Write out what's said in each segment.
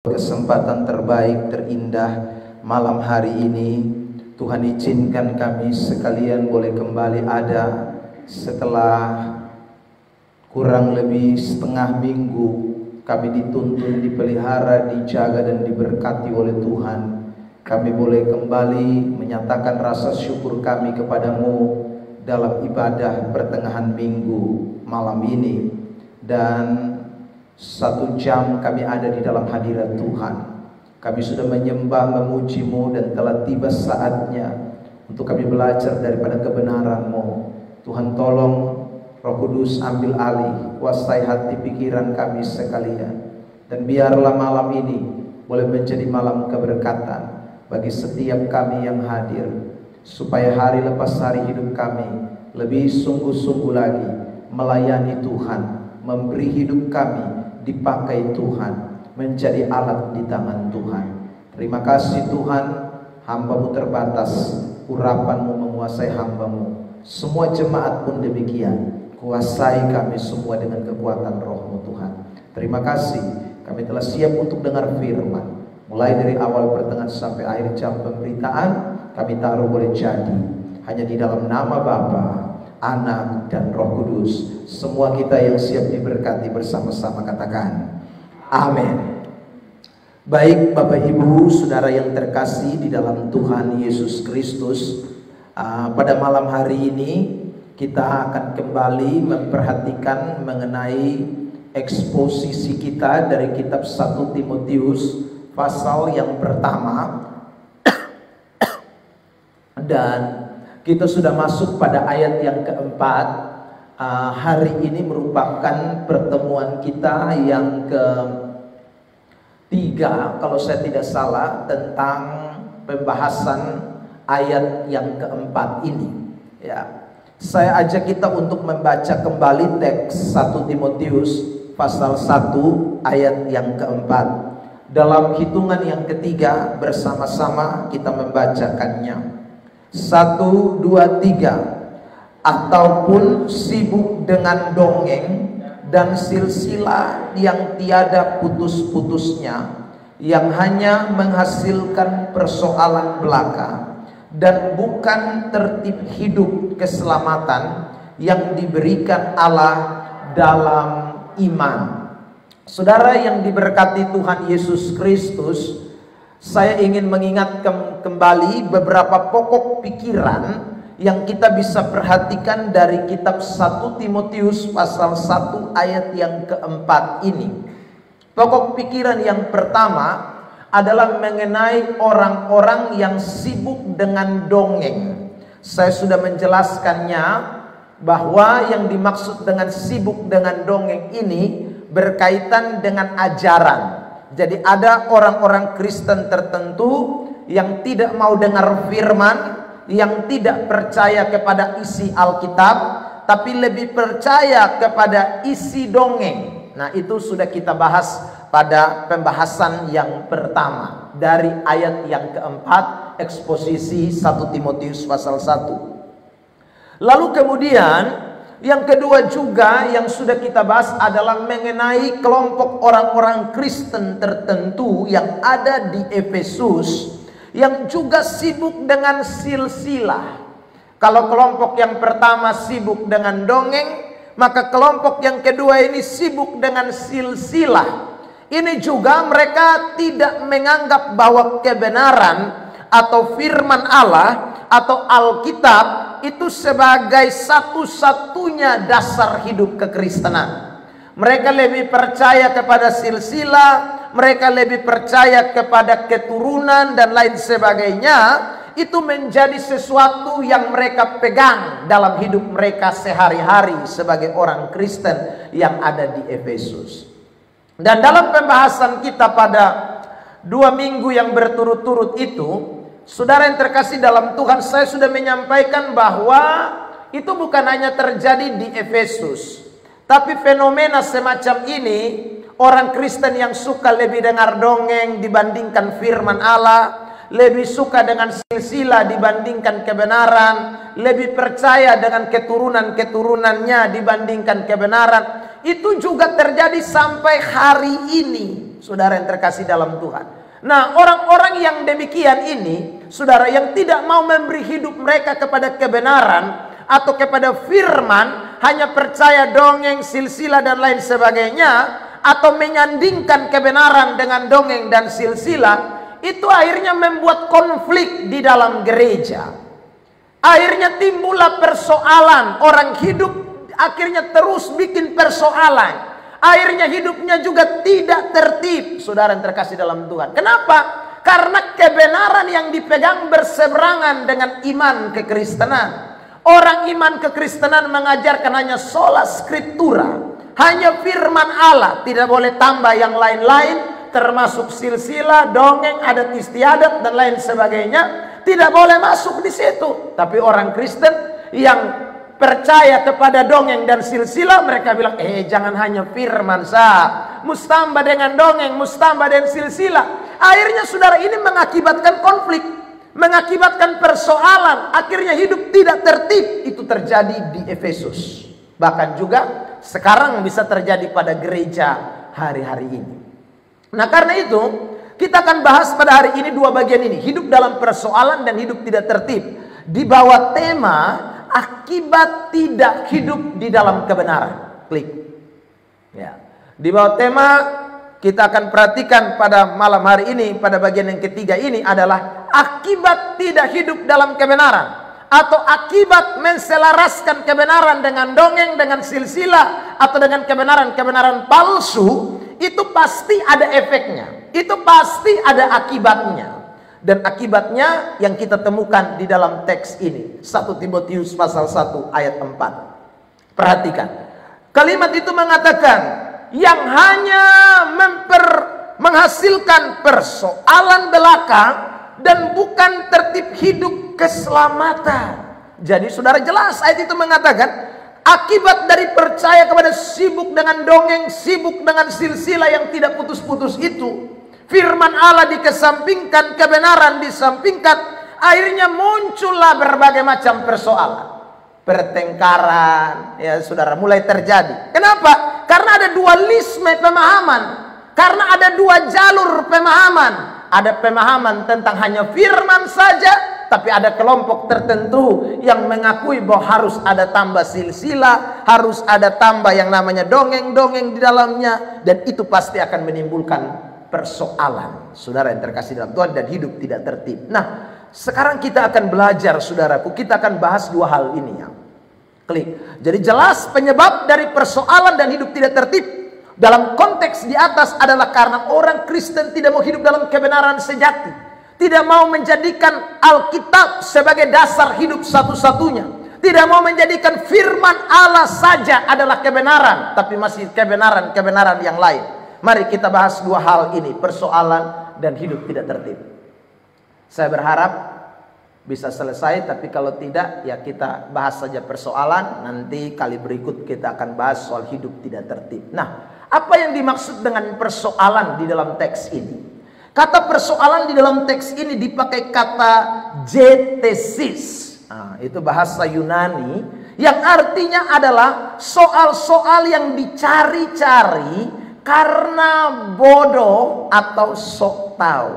Kesempatan terbaik, terindah malam hari ini, Tuhan izinkan kami sekalian boleh kembali ada setelah kurang lebih setengah minggu kami dituntun, dipelihara, dijaga dan diberkati oleh Tuhan. Kami boleh kembali menyatakan rasa syukur kami kepadamu dalam ibadah pertengahan minggu malam ini. Dan 1 jam kami ada di dalam hadirat Tuhan. Kami sudah menyembah, memuji-Mu, dan telah tiba saatnya untuk kami belajar daripada kebenaran-Mu. Tuhan, tolong Roh Kudus ambil alih, kuasai hati pikiran kami sekalian, dan biarlah malam ini boleh menjadi malam keberkatan bagi setiap kami yang hadir, supaya hari lepas hari hidup kami lebih sungguh-sungguh lagi melayani Tuhan, memberi hidup kami dipakai Tuhan, menjadi alat di tangan Tuhan. Terima kasih Tuhan, hamba-Mu terbatas, urapan-Mu menguasai hamba-Mu. Semua jemaat pun demikian, kuasai kami semua dengan kekuatan Roh-Mu Tuhan. Terima kasih, kami telah siap untuk dengar firman. Mulai dari awal, pertengahan sampai akhir jam pemberitaan, kami taruh boleh jadi hanya di dalam nama Bapa, Anak dan Roh Kudus. Semua kita yang siap diberkati bersama-sama katakan amin. Baik Bapak Ibu Saudara yang terkasih di dalam Tuhan Yesus Kristus, pada malam hari ini kita akan kembali memperhatikan mengenai eksposisi kita dari kitab 1 Timotius pasal yang pertama. Dan kita sudah masuk pada ayat yang keempat. Hari ini merupakan pertemuan kita yang ketiga, kalau saya tidak salah, tentang pembahasan ayat yang keempat ini. Ya, saya ajak kita untuk membaca kembali teks 1 Timotius pasal 1 ayat yang keempat. Dalam hitungan yang ketiga bersama-sama kita membacakannya. 1, 2, 3. Ataupun sibuk dengan dongeng dan silsilah yang tiada putus-putusnya, yang hanya menghasilkan persoalan belaka dan bukan tertib hidup keselamatan yang diberikan Allah dalam iman. Saudara yang diberkati Tuhan Yesus Kristus, saya ingin mengingatkan kembali beberapa pokok pikiran yang kita bisa perhatikan dari kitab 1 Timotius pasal 1 ayat yang keempat ini. Pokok pikiran yang pertama adalah mengenai orang-orang yang sibuk dengan dongeng. Saya sudah menjelaskannya bahwa yang dimaksud dengan sibuk dengan dongeng ini berkaitan dengan ajaran. Jadi ada orang-orang Kristen tertentu yang tidak mau dengar firman, yang tidak percaya kepada isi Alkitab, tapi lebih percaya kepada isi dongeng. Nah, itu sudah kita bahas pada pembahasan yang pertama dari ayat yang keempat, eksposisi 1 Timotius pasal 1. Lalu kemudian yang kedua juga yang sudah kita bahas adalah mengenai kelompok orang-orang Kristen tertentu yang ada di Efesus, yang juga sibuk dengan silsilah. Kalau kelompok yang pertama sibuk dengan dongeng, maka kelompok yang kedua ini sibuk dengan silsilah. Ini juga mereka tidak menganggap bahwa kebenaran atau firman Allah atau Alkitab itu sebagai satu-satunya dasar hidup kekristenan. Mereka lebih percaya kepada silsilah, mereka lebih percaya kepada keturunan dan lain sebagainya. Itu menjadi sesuatu yang mereka pegang dalam hidup mereka sehari-hari sebagai orang Kristen yang ada di Efesus. Dan dalam pembahasan kita pada 2 minggu yang berturut-turut itu, saudara yang terkasih dalam Tuhan, saya sudah menyampaikan bahwa itu bukan hanya terjadi di Efesus, tapi fenomena semacam ini, orang Kristen yang suka lebih dengar dongeng dibandingkan firman Allah, lebih suka dengan silsilah dibandingkan kebenaran, lebih percaya dengan keturunan-keturunannya dibandingkan kebenaran, itu juga terjadi sampai hari ini. saudara yang terkasih dalam Tuhan. Nah, orang-orang yang demikian ini, saudara, yang tidak mau memberi hidup mereka kepada kebenaran atau kepada firman, hanya percaya dongeng, silsilah dan lain sebagainya, atau menyandingkan kebenaran dengan dongeng dan silsilah, itu akhirnya membuat konflik di dalam gereja. Akhirnya timbullah persoalan. Orang hidup akhirnya terus bikin persoalan. Akhirnya hidupnya juga tidak tertib, saudara yang terkasih dalam Tuhan. Kenapa? Karena kebenaran yang dipegang berseberangan dengan iman kekristenan. Orang iman kekristenan mengajarkan hanya sola scriptura, hanya firman Allah, tidak boleh tambah yang lain-lain, termasuk silsilah, dongeng, adat istiadat dan lain sebagainya, tidak boleh masuk di situ. Tapi orang Kristen yang percaya kepada dongeng dan silsilah, mereka bilang, jangan hanya firman sah, mustambah dengan dongeng, mustambah dengan silsilah. Akhirnya saudara, ini mengakibatkan konflik, mengakibatkan persoalan, akhirnya hidup tidak tertib. Itu terjadi di Efesus, bahkan juga sekarang bisa terjadi pada gereja hari-hari ini. Nah, karena itu kita akan bahas pada hari ini dua bagian ini, hidup dalam persoalan dan hidup tidak tertib, di bawah tema akibat tidak hidup di dalam kebenaran. Klik. Ya. Di bawah tema kita akan perhatikan pada malam hari ini, pada bagian yang ketiga ini adalah akibat tidak hidup dalam kebenaran, atau akibat menselaraskan kebenaran dengan dongeng, dengan silsilah, atau dengan kebenaran-kebenaran palsu. Itu pasti ada efeknya, itu pasti ada akibatnya. Dan akibatnya yang kita temukan di dalam teks ini, 1 Timotius pasal 1 ayat 4. Perhatikan, kalimat itu mengatakan yang hanya menghasilkan persoalan belaka dan bukan tertib hidup keselamatan. Jadi saudara, jelas ayat itu mengatakan akibat dari percaya kepada sibuk dengan dongeng, sibuk dengan silsilah yang tidak putus-putus itu, firman Allah dikesampingkan, kebenaran disampingkan, akhirnya muncullah berbagai macam persoalan, pertengkaran, ya saudara, mulai terjadi. Kenapa? Karena ada dualisme pemahaman, karena ada dua jalur pemahaman. Ada pemahaman tentang hanya firman saja, tapi ada kelompok tertentu yang mengakui bahwa harus ada tambah silsilah, harus ada tambah yang namanya dongeng-dongeng di dalamnya, dan itu pasti akan menimbulkan persoalan, saudara yang terkasih dalam Tuhan, dan hidup tidak tertib. Nah, sekarang kita akan belajar, saudaraku, kita akan bahas dua hal ini ya. Klik. Jadi jelas penyebab dari persoalan dan hidup tidak tertib dalam konteks di atas adalah karena orang Kristen tidak mau hidup dalam kebenaran sejati, tidak mau menjadikan Alkitab sebagai dasar hidup satu-satunya, tidak mau menjadikan firman Allah saja adalah kebenaran, tapi masih kebenaran-kebenaran yang lain. Mari kita bahas dua hal ini, persoalan dan hidup tidak tertib. Saya berharap bisa selesai, tapi kalau tidak ya kita bahas saja persoalan, nanti kali berikut kita akan bahas soal hidup tidak tertib. Nah, apa yang dimaksud dengan persoalan di dalam teks ini? Kata persoalan di dalam teks ini dipakai kata jetesis. Nah, itu bahasa Yunani yang artinya adalah soal-soal yang dicari-cari karena bodoh atau sok tahu.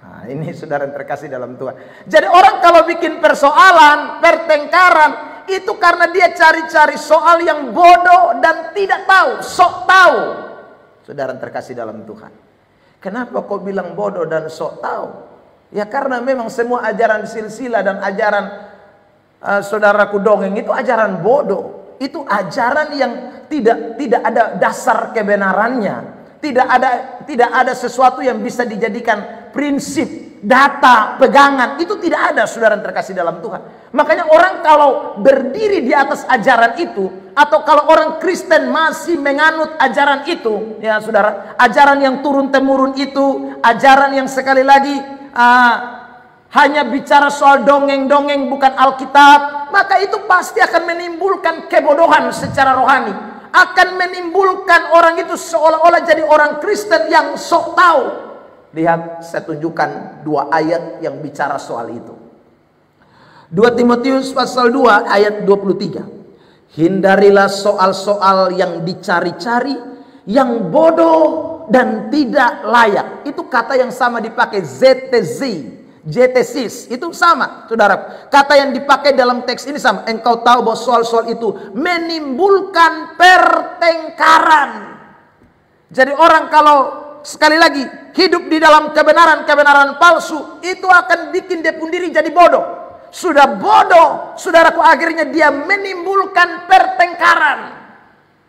Nah, ini saudara yang terkasih dalam Tuhan. Jadi orang kalau bikin persoalan, pertengkaran, itu karena dia cari-cari soal yang bodoh dan tidak tahu, sok tahu. Saudara yang terkasih dalam Tuhan. Kenapa kau bilang bodoh dan sok tahu? Ya karena memang semua ajaran silsilah dan ajaran saudaraku dongeng itu ajaran bodoh. Itu ajaran yang tidak ada dasar kebenarannya. Tidak ada sesuatu yang bisa dijadikan prinsip, data, pegangan. Itu tidak ada, saudara yang terkasih dalam Tuhan. Makanya orang kalau berdiri di atas ajaran itu, atau kalau orang Kristen masih menganut ajaran itu, ya saudara, ajaran yang turun-temurun itu, ajaran yang sekali lagi hanya bicara soal dongeng-dongeng bukan Alkitab, maka itu pasti akan menimbulkan kebodohan secara rohani, akan menimbulkan orang itu seolah-olah jadi orang Kristen yang sok tahu. Lihat, saya tunjukkan dua ayat yang bicara soal itu. 2 Timotius pasal 2 ayat 23. Hindarilah soal-soal yang dicari-cari, yang bodoh dan tidak layak. Itu kata yang sama dipakai JTZis, itu sama, saudara. Kata yang dipakai dalam teks ini sama. Engkau tahu bahwa soal-soal itu menimbulkan pertengkaran. Jadi orang kalau sekali lagi hidup di dalam kebenaran palsu, itu akan bikin dia pun diri jadi bodoh. Sudah bodoh, saudaraku, akhirnya dia menimbulkan pertengkaran.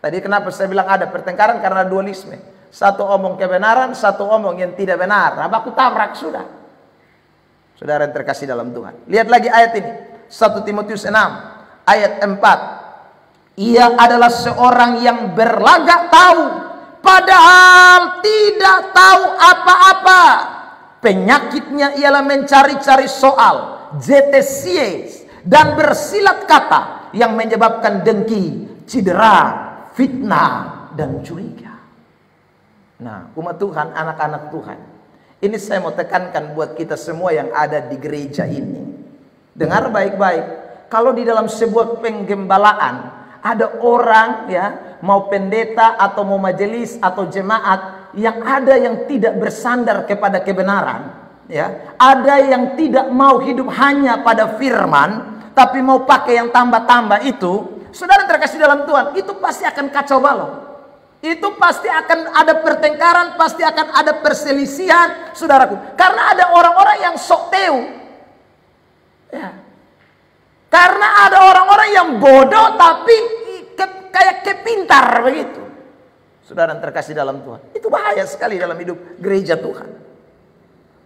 Tadi kenapa saya bilang ada pertengkaran? Karena dualisme. Satu omong kebenaran, satu omong yang tidak benar. Baku tabrak sudah. Saudara yang terkasih dalam Tuhan, lihat lagi ayat ini, 1 Timotius 6 ayat 4. Ia adalah seorang yang berlagak tahu, padahal tidak tahu apa-apa. Penyakitnya ialah mencari-cari soal, JTCs, dan bersilat kata yang menyebabkan dengki, cedera, fitnah, dan curiga. Nah, umat Tuhan, anak-anak Tuhan, ini saya mau tekankan buat kita semua yang ada di gereja ini. Dengar baik-baik, kalau di dalam sebuah penggembalaan ada orang, ya, mau pendeta atau mau majelis atau jemaat yang ada yang tidak bersandar kepada kebenaran, ya, ada yang tidak mau hidup hanya pada firman, tapi mau pakai yang tambah-tambah itu, saudara terkasih dalam Tuhan, itu pasti akan kacau balau. Itu pasti akan ada pertengkaran, pasti akan ada perselisihan, saudaraku. Karena ada orang-orang yang sok tahu, ya. Karena ada orang-orang yang bodoh tapi kayak kepintar begitu. Saudara terkasih dalam Tuhan, itu bahaya sekali dalam hidup gereja Tuhan.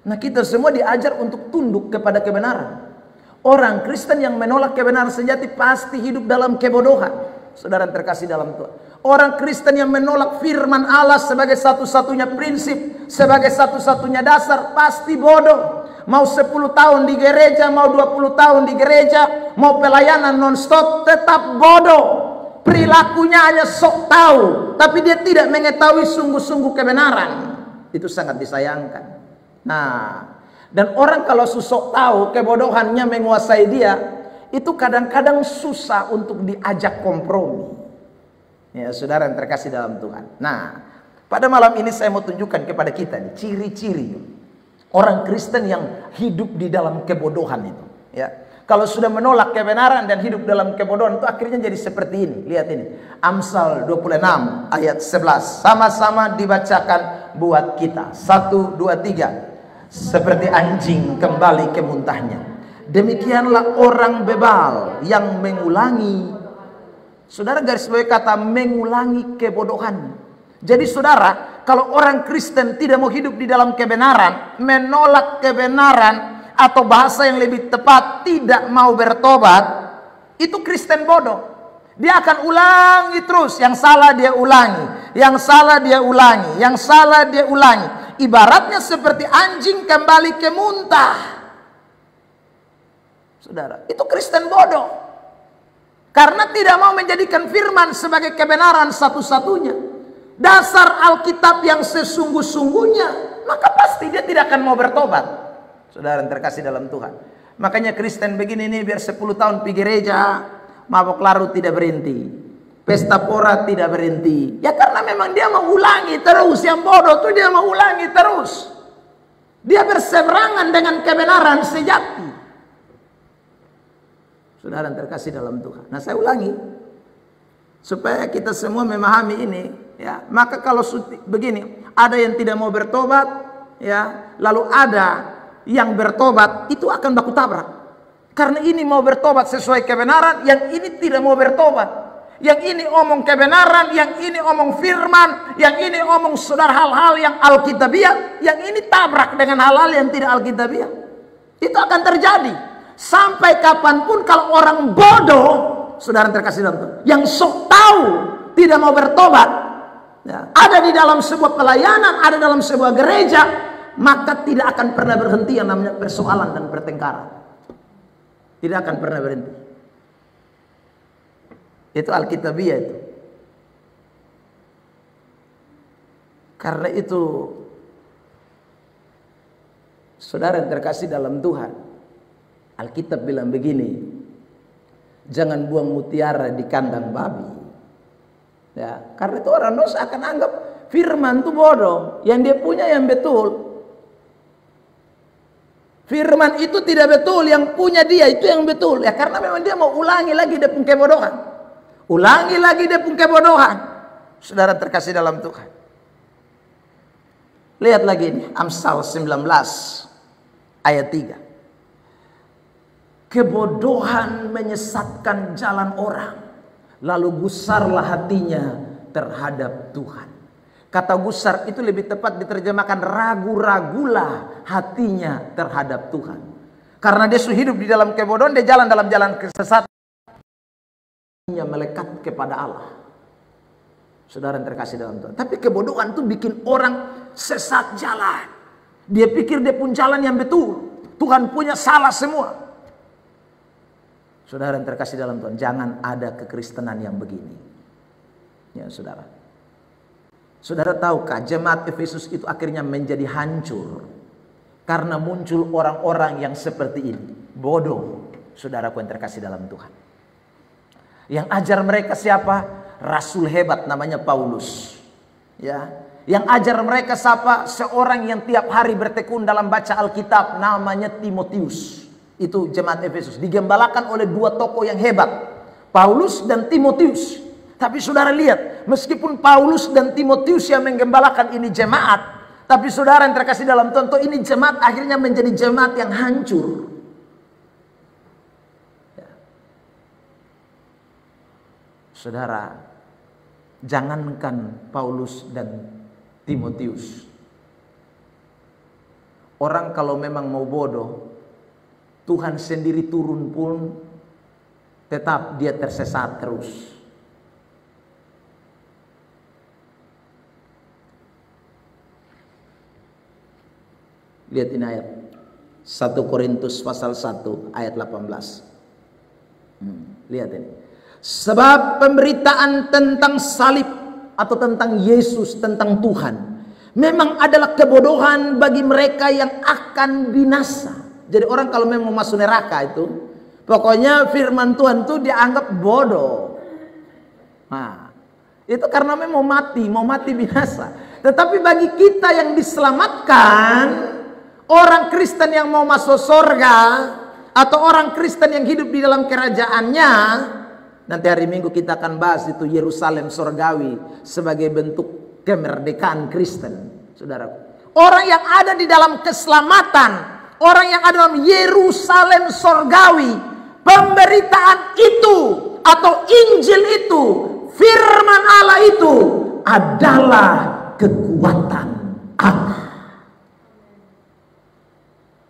Nah, kita semua diajar untuk tunduk kepada kebenaran. Orang Kristen yang menolak kebenaran sejati pasti hidup dalam kebodohan. Saudara terkasih dalam Tuhan, orang Kristen yang menolak firman Allah sebagai satu-satunya prinsip, sebagai satu-satunya dasar, pasti bodoh. Mau 10 tahun di gereja, mau 20 tahun di gereja, mau pelayanan non-stop, tetap bodoh. Perilakunya hanya sok tahu, tapi dia tidak mengetahui sungguh-sungguh kebenaran. Itu sangat disayangkan. Nah, dan orang kalau sok tahu, kebodohannya menguasai dia, itu kadang-kadang susah untuk diajak kompromi. Ya, saudara yang terkasih dalam Tuhan. Nah, pada malam ini saya mau tunjukkan kepada kita nih, ciri-ciri orang Kristen yang hidup di dalam kebodohan itu. Ya, kalau sudah menolak kebenaran dan hidup dalam kebodohan itu akhirnya jadi seperti ini. Lihat ini, Amsal 26 ayat 11. Sama-sama dibacakan buat kita. 1, 2, 3. Seperti anjing kembali ke muntahnya, demikianlah orang bebal yang mengulangi. Saudara garis bawahi kata mengulangi kebodohan. Jadi saudara, kalau orang Kristen tidak mau hidup di dalam kebenaran, menolak kebenaran, atau bahasa yang lebih tepat tidak mau bertobat, itu Kristen bodoh. Dia akan ulangi terus, yang salah dia ulangi, yang salah dia ulangi, yang salah dia ulangi. Ibaratnya seperti anjing kembali ke muntah. Saudara, itu Kristen bodoh. Karena tidak mau menjadikan firman sebagai kebenaran satu-satunya, dasar Alkitab yang sesungguh-sungguhnya, maka pasti dia tidak akan mau bertobat. Saudara yang terkasih dalam Tuhan, makanya Kristen begini nih, biar 10 tahun pergi gereja, mabok larut tidak berhenti, pesta pora tidak berhenti. Ya karena memang dia mau ulangi terus. Yang bodoh tuh dia mau ulangi terus. Dia berseberangan dengan kebenaran sejati. Saudara yang terkasih dalam Tuhan. Nah, saya ulangi supaya kita semua memahami ini, ya. Maka kalau begini, ada yang tidak mau bertobat, ya, lalu ada yang bertobat, itu akan baku tabrak. Karena ini mau bertobat sesuai kebenaran, yang ini tidak mau bertobat. Yang ini omong kebenaran, yang ini omong firman, yang ini omong saudara hal-hal yang alkitabiah, yang ini tabrak dengan hal-hal yang tidak alkitabiah. Itu akan terjadi. Sampai kapanpun kalau orang bodoh, saudara terkasih dalam Tuhan, yang sok tahu tidak mau bertobat, ya, ada di dalam sebuah pelayanan, ada dalam sebuah gereja, maka tidak akan pernah berhenti yang namanya persoalan dan pertengkaran. Tidak akan pernah berhenti. Itu alkitabiah itu. Karena itu, saudara yang terkasih dalam Tuhan, Alkitab bilang begini, jangan buang mutiara di kandang babi. Ya, karena itu orang dosa akan anggap Firman itu bodoh, yang dia punya yang betul. Firman itu tidak betul, yang punya dia itu yang betul. Ya karena memang dia mau ulangi lagi dia pun kebodohan. Ulangi lagi dia pun kebodohan. Saudara terkasih dalam Tuhan. Lihat lagi ini, Amsal 19 ayat 3. Kebodohan menyesatkan jalan orang, lalu gusarlah hatinya terhadap Tuhan. Kata gusar itu lebih tepat diterjemahkan ragu-ragulah hatinya terhadap Tuhan. Karena dia sudah hidup di dalam kebodohan, dia jalan dalam jalan kesesatan, dia melekat kepada Allah. Saudara yang terkasih dalam Tuhan. Tapi kebodohan itu bikin orang sesat jalan. Dia pikir dia pun jalan yang betul. Tuhan punya salah semua. Saudara yang terkasih dalam Tuhan, jangan ada kekristenan yang begini. Ya saudara. Saudara tahukah jemaat Efesus itu akhirnya menjadi hancur karena muncul orang-orang yang seperti ini. Bodoh, saudaraku yang terkasih dalam Tuhan. Yang ajar mereka siapa? Rasul hebat namanya Paulus. Ya, yang ajar mereka siapa? Seorang yang tiap hari bertekun dalam baca Alkitab namanya Timotius. Itu jemaat Efesus digembalakan oleh dua tokoh yang hebat, Paulus dan Timotius. Tapi saudara lihat, meskipun Paulus dan Timotius yang menggembalakan ini jemaat, tapi saudara yang terkasih dalam Tuhan, ini jemaat akhirnya menjadi jemaat yang hancur. Ya. Saudara, jangankan Paulus dan Timotius. Orang kalau memang mau bodoh, Tuhan sendiri turun pun tetap dia tersesat terus. Lihat ini ayat 1 Korintus pasal 1 ayat 18. Lihat ini. Sebab pemberitaan tentang salib atau tentang Yesus, tentang Tuhan, memang adalah kebodohan bagi mereka yang akan binasa. Jadi orang kalau memang mau masuk neraka itu, pokoknya firman Tuhan itu dianggap bodoh. Nah, itu karena memang mau mati binasa. Tetapi bagi kita yang diselamatkan, orang Kristen yang mau masuk surga, atau orang Kristen yang hidup di dalam kerajaannya, nanti hari Minggu kita akan bahas itu Yerusalem surgawi sebagai bentuk kemerdekaan Kristen, saudara. Orang yang ada di dalam keselamatan, orang yang ada dalam Yerusalem surgawi, pemberitaan itu atau Injil itu, firman Allah itu adalah kekuatan Allah.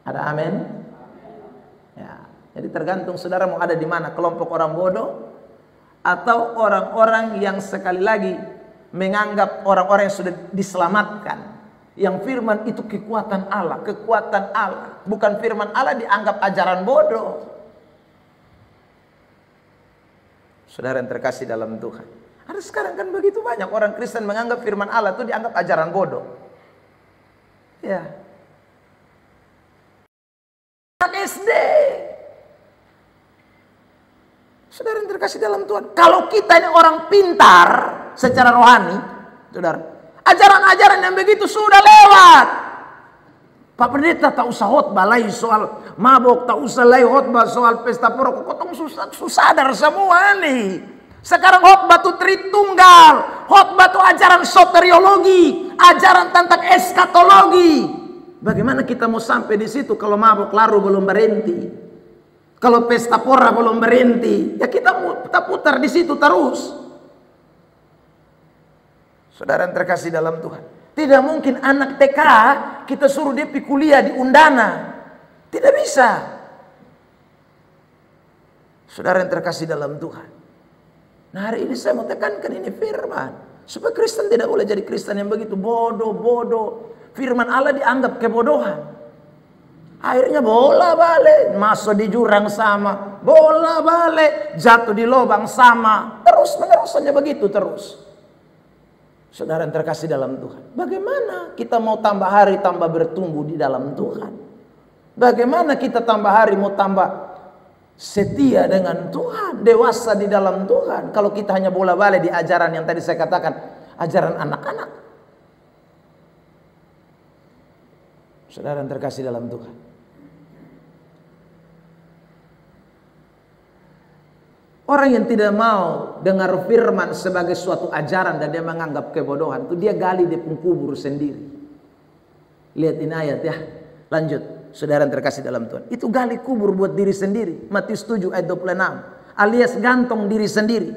Ada amin? Ya, jadi tergantung saudara mau ada di mana, kelompok orang bodoh atau orang-orang yang sekali lagi menganggap orang-orang yang sudah diselamatkan, yang firman itu kekuatan Allah, kekuatan Allah, bukan firman Allah dianggap ajaran bodoh. Saudara yang terkasih dalam Tuhan, ada sekarang kan begitu banyak orang Kristen menganggap firman Allah itu dianggap ajaran bodoh. Ya. SD. Saudara yang terkasih dalam Tuhan, kalau kita ini orang pintar secara rohani, saudara, ajaran-ajaran yang begitu sudah lewat. Pak Pendeta tak usah khotbah lagi soal mabok, tak usah lagi khotbah soal pesta perokok. Kotong susah sadar semua nih. Sekarang khotbah itu Tritunggal, khotbah itu ajaran soteriologi, ajaran tentang eskatologi. Bagaimana kita mau sampai di situ kalau mabuk laru belum berhenti, kalau pesta pora belum berhenti? Ya kita putar di situ terus. Saudara yang terkasih dalam Tuhan, tidak mungkin anak TK kita suruh dia pergi kuliah di Undana, tidak bisa. Saudara yang terkasih dalam Tuhan, nah hari ini saya mau tekankan ini firman, supaya Kristen tidak boleh jadi Kristen yang begitu bodoh. Firman Allah dianggap kebodohan. Akhirnya bola balik, masuk di jurang sama, bola balik, jatuh di lubang sama, terus menerus saja begitu terus. Saudara yang terkasih dalam Tuhan, bagaimana kita mau tambah hari tambah bertumbuh di dalam Tuhan? Bagaimana kita tambah hari mau tambah setia dengan Tuhan, dewasa di dalam Tuhan, kalau kita hanya bola balik di ajaran yang tadi saya katakan, ajaran anak-anak? Saudara yang terkasih dalam Tuhan. Orang yang tidak mau dengar firman sebagai suatu ajaran dan dia menganggap kebodohan, itu dia gali di kubur sendiri. Lihat ini ayat ya. Lanjut, saudara yang terkasih dalam Tuhan. Itu gali kubur buat diri sendiri. Matius 7 ayat 26. Alias gantung diri sendiri.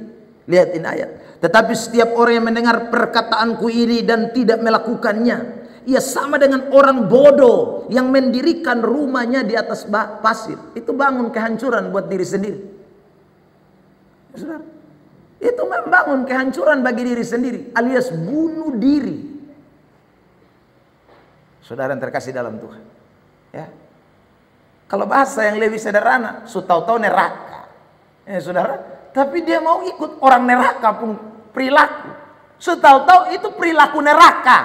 Lihat ini ayat. Tetapi setiap orang yang mendengar perkataanku ini dan tidak melakukannya, ia sama dengan orang bodoh yang mendirikan rumahnya di atas pasir. Itu bangun kehancuran buat diri sendiri. Saudara, itu membangun kehancuran bagi diri sendiri, alias bunuh diri. Saudara yang terkasih dalam Tuhan, ya. Kalau bahasa yang lebih sederhana, tahu-tahu neraka, ya saudara. Tapi dia mau ikut orang neraka pun perilaku. Tahu-tahu itu perilaku neraka,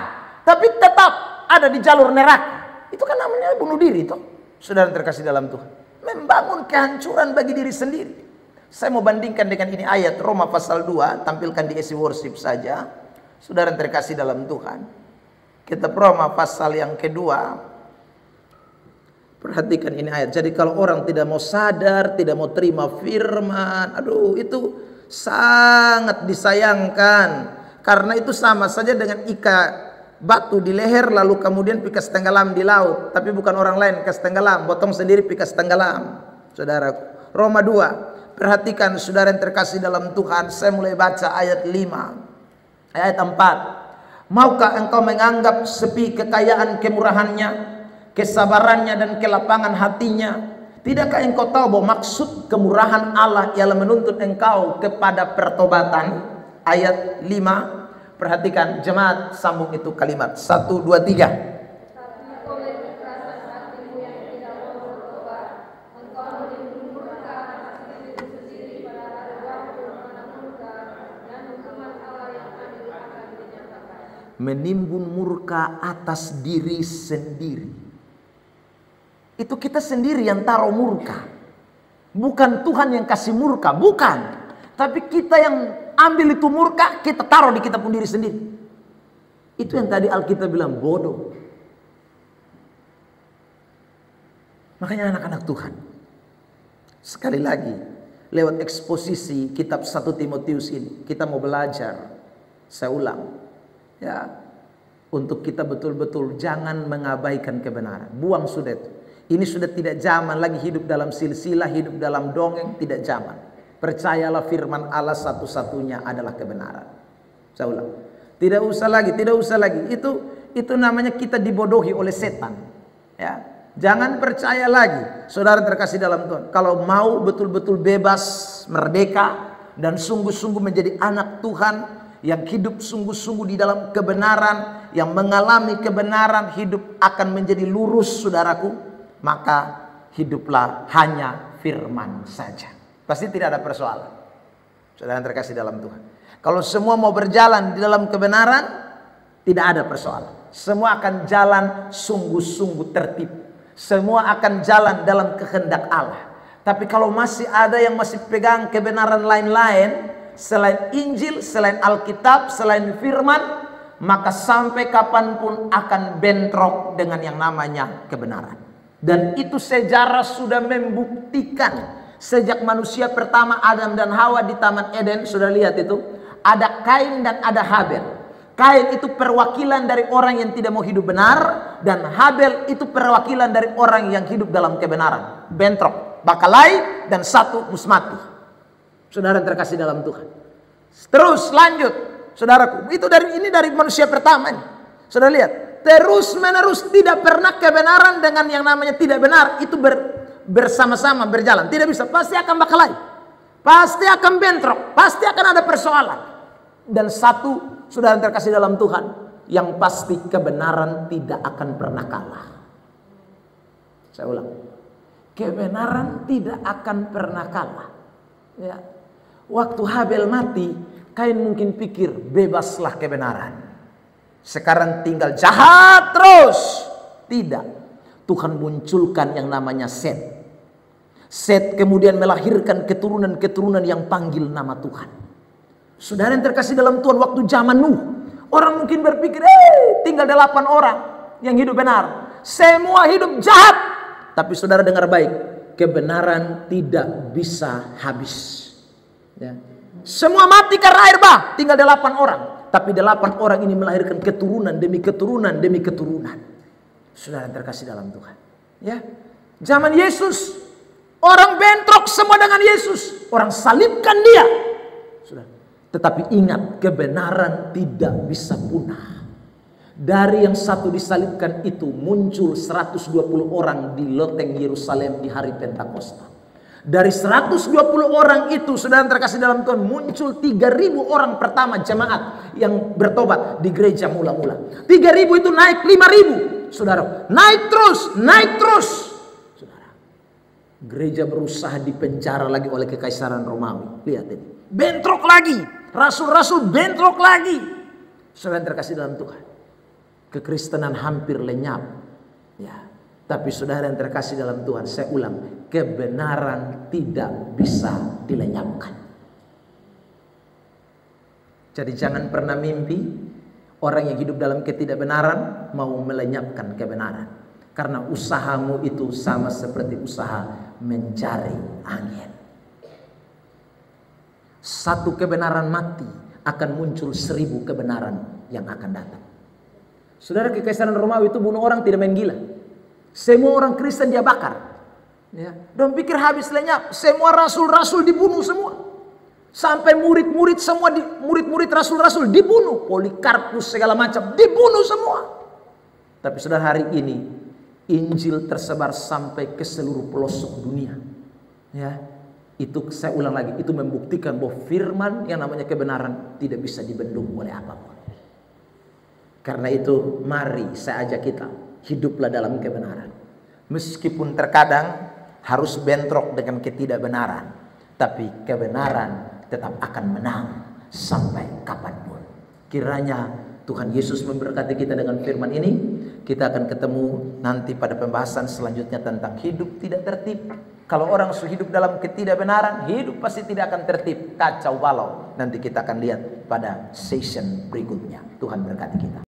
tapi tetap ada di jalur neraka. Itu kan namanya bunuh diri, toh. Saudara yang terkasih dalam Tuhan, membangun kehancuran bagi diri sendiri. Saya mau bandingkan dengan ini ayat Roma pasal 2, tampilkan di isi worship saja. Saudara yang terkasih dalam Tuhan, kitab Roma pasal yang kedua. Perhatikan ini ayat. Jadi kalau orang tidak mau sadar, tidak mau terima firman, aduh itu sangat disayangkan. Karena itu sama saja dengan ika batu di leher lalu kemudian pikas tenggelam di laut. Tapi bukan orang lain pikas tenggelam, potong sendiri pikas tenggelam. Saudaraku, Roma 2. Perhatikan saudara yang terkasih dalam Tuhan, saya mulai baca ayat 5. Ayat 4. Maukah engkau menganggap sepi kekayaan kemurahannya, kesabarannya dan kelapangan hatinya? Tidakkah engkau tahu bahwa maksud kemurahan Allah ialah menuntut engkau kepada pertobatan? Ayat 5. Perhatikan jemaat, sambung itu kalimat 1, 2, 3. Menimbun murka atas diri sendiri. Itu kita sendiri yang taruh murka. Bukan Tuhan yang kasih murka, bukan. Tapi kita yang ambil itu murka, kita taruh di kita pun diri sendiri. Itu yang tadi Alkitab bilang bodoh. Makanya anak-anak Tuhan, sekali lagi lewat eksposisi kitab 1 Timotius ini, kita mau belajar. Saya ulang, ya, untuk kita betul-betul jangan mengabaikan kebenaran. Buang sudah itu. Ini sudah tidak zaman lagi hidup dalam silsilah, hidup dalam dongeng, tidak zaman. Percayalah firman Allah satu-satunya adalah kebenaran. Saya ulang. Tidak usah lagi, tidak usah lagi. Itu namanya kita dibodohi oleh setan. Ya. Jangan percaya lagi. Saudara terkasih dalam Tuhan, kalau mau betul-betul bebas, merdeka dan sungguh-sungguh menjadi anak Tuhan, yang hidup sungguh-sungguh di dalam kebenaran, yang mengalami kebenaran, hidup akan menjadi lurus, saudaraku, maka hiduplah hanya firman saja. Pasti tidak ada persoalan. Saudara yang terkasih dalam Tuhan, kalau semua mau berjalan di dalam kebenaran, tidak ada persoalan. Semua akan jalan sungguh-sungguh tertib. Semua akan jalan dalam kehendak Allah. Tapi kalau masih ada yang masih pegang kebenaran lain-lain selain Injil, selain Alkitab, selain firman, maka sampai kapanpun akan bentrok dengan yang namanya kebenaran. Dan itu sejarah sudah membuktikan. Sejak manusia pertama Adam dan Hawa di Taman Eden, sudah lihat itu, ada Kain dan ada Habel. Kain itu perwakilan dari orang yang tidak mau hidup benar, dan Habel itu perwakilan dari orang yang hidup dalam kebenaran. Bentrok, bakalai, dan satu musmati. Saudara yang terkasih dalam Tuhan, terus lanjut, saudaraku, itu dari manusia pertama ini. Saudara lihat, terus menerus tidak pernah kebenaran dengan yang namanya tidak benar itu bersama-sama berjalan. Tidak bisa, pasti akan bakalai, pasti akan bentrok, pasti akan ada persoalan. Dan satu, saudara yang terkasih dalam Tuhan, yang pasti kebenaran tidak akan pernah kalah. Saya ulang, kebenaran tidak akan pernah kalah. Ya. Waktu Habel mati, Kain mungkin pikir bebaslah kebenaran. Sekarang tinggal jahat terus. Tidak. Tuhan munculkan yang namanya Set. Set kemudian melahirkan keturunan-keturunan yang panggil nama Tuhan. Saudara yang terkasih dalam Tuhan, waktu zaman Nuh, orang mungkin berpikir tinggal 8 orang yang hidup benar. Semua hidup jahat. Tapi saudara dengar baik, kebenaran tidak bisa habis. Ya. Semua mati karena air bah. Tinggal 8 orang. Tapi 8 orang ini melahirkan keturunan demi keturunan demi keturunan. Saudara yang terkasih dalam Tuhan. Ya. Zaman Yesus, orang bentrok semua dengan Yesus. Orang salibkan dia. Saudara. Tetapi ingat, kebenaran tidak bisa punah. Dari yang satu disalibkan itu muncul 120 orang di loteng Yerusalem di hari Pentakosta. Dari 120 orang itu, saudara terkasih dalam Tuhan, muncul 3.000 orang pertama jemaat yang bertobat di gereja mula-mula. 3.000 itu naik 5.000. Saudara, naik terus. Saudara, gereja berusaha dipenjara lagi oleh kekaisaran Romawi. Lihat ini, bentrok lagi. Rasul-rasul bentrok lagi. Saudara terkasih dalam Tuhan, kekristenan hampir lenyap. Ya. Tapi saudara yang terkasih dalam Tuhan, saya ulang, kebenaran tidak bisa dilenyapkan. Jadi jangan pernah mimpi orang yang hidup dalam ketidakbenaran mau melenyapkan kebenaran. Karena usahamu itu sama seperti usaha mencari angin. Satu kebenaran mati, akan muncul 1000 kebenaran yang akan datang. Saudara, kekaisaran Romawi itu bunuh orang tidak main gila. Semua orang Kristen dia bakar. Ya. Don't pikir habis lenyap. Semua rasul-rasul dibunuh semua. Sampai murid-murid semua, murid-murid rasul-rasul dibunuh. Polikarpus segala macam dibunuh semua. Tapi saudara, hari ini Injil tersebar sampai ke seluruh pelosok dunia. Ya. Itu saya ulang lagi, itu membuktikan bahwa firman yang namanya kebenaran tidak bisa dibendung oleh apapun. Karena itu mari saya ajak kita, hiduplah dalam kebenaran. Meskipun terkadang harus bentrok dengan ketidakbenaran, tapi kebenaran tetap akan menang sampai kapanpun. Kiranya Tuhan Yesus memberkati kita dengan firman ini. Kita akan ketemu nanti pada pembahasan selanjutnya tentang hidup tidak tertib. Kalau orang hidup dalam ketidakbenaran, hidup pasti tidak akan tertib, kacau balau. Nanti kita akan lihat pada session berikutnya. Tuhan berkati kita.